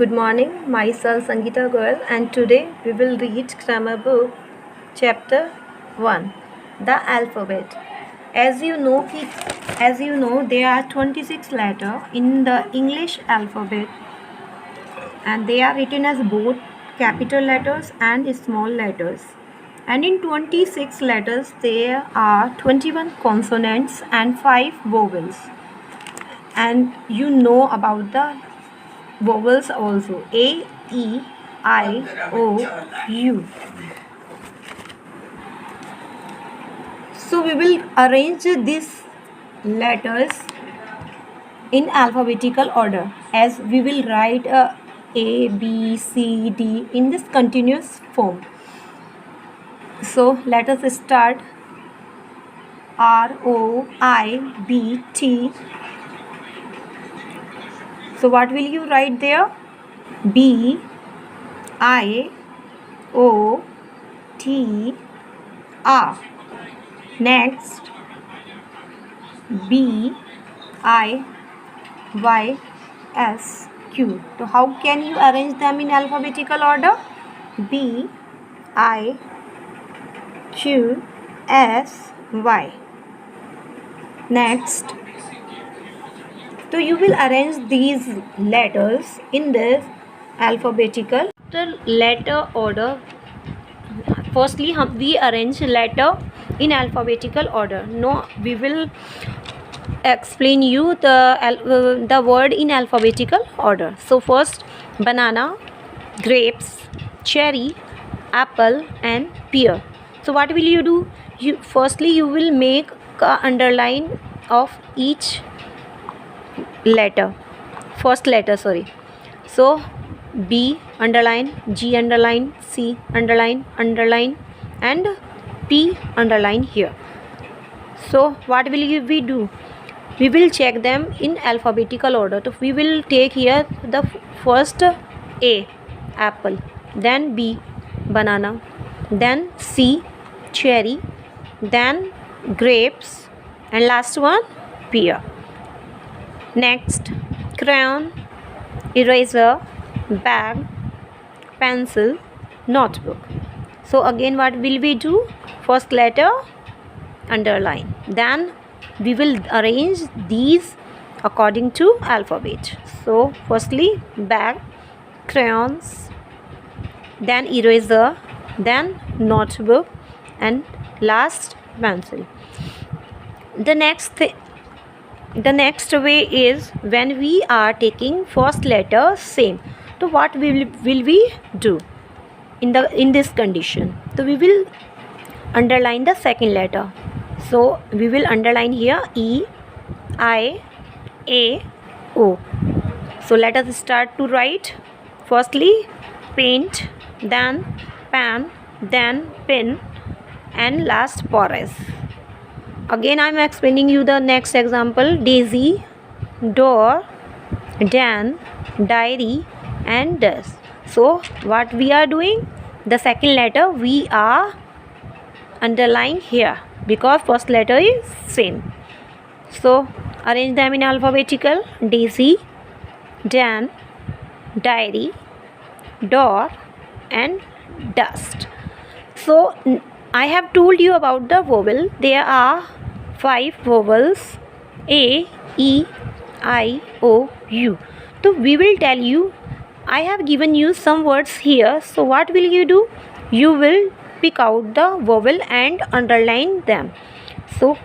Good morning, myself Sangeeta Goyal, and today we will read grammar book chapter 1, the alphabet. As you know there are 26 letters in the English alphabet and they are written as both capital letters and small letters. And in 26 letters there are 21 consonants and 5 vowels. And you know about the vowels also: A, E, I, O, U. So we will arrange these letters in alphabetical order, as we will write A, B, C, D in this continuous form. So let us start. R, O, I, B, T. So what will you write there? B, I, O, T, R. Next, B, I, Y, S, Q. So how can you arrange them in alphabetical order? B, I, Q, S, Y. Next, so you will arrange these letters in this alphabetical letter order. Firstly, we arrange letter in alphabetical order. No, we will explain you the word in alphabetical order. So first, banana, grapes, cherry, apple, and pear. So what will you do? Firstly you will make a underline of each letter, first letter, sorry. So B underline, G underline, C underline, and P underline here. So what will we do? We will check them in alphabetical order. So we will take here the first A, apple, then B, banana, then C, cherry, then grapes, and last one, pear. Next, crayon, eraser, bag, pencil, notebook. So again what will we do? First letter, underline, then we will arrange these according to alphabet. So firstly bag, crayons, then eraser, then notebook, and last pencil. The next way is when we are taking first letter same. So what will we do in this condition? So we will underline the second letter. So we will underline here E, I, A, O. So let us start to write. Firstly paint, then pen, then pen, and last porous. Again I am explaining you the next example: daisy, door, dan, diary, and desk. So what we are doing? The second letter we are underline here because first letter is same. So arrange them in alphabetical: daisy, dan, diary, door, and dust. So I have told you about the vowel. There are 5 vowels: A, E, I, O, U. So we will tell you, I have given you some words here. So what will you do? You will pick out the vowel and underline them. So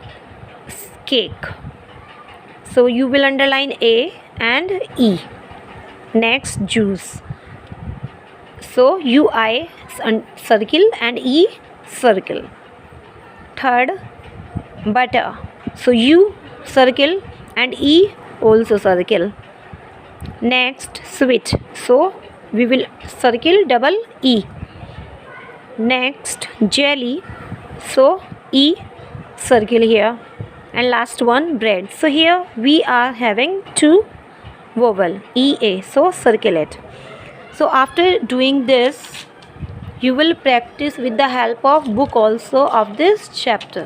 cake. So you will underline A and E. Next, juice. So UI circle and E circle. Third, butter. So U circle and E also circle. Next, sweet. So we will circle double E. Next, jelly. So E circle here. And last one, bread. So here we are having 2 vowel EA. So circle it. So after doing this, you will practice with the help of book also of this chapter.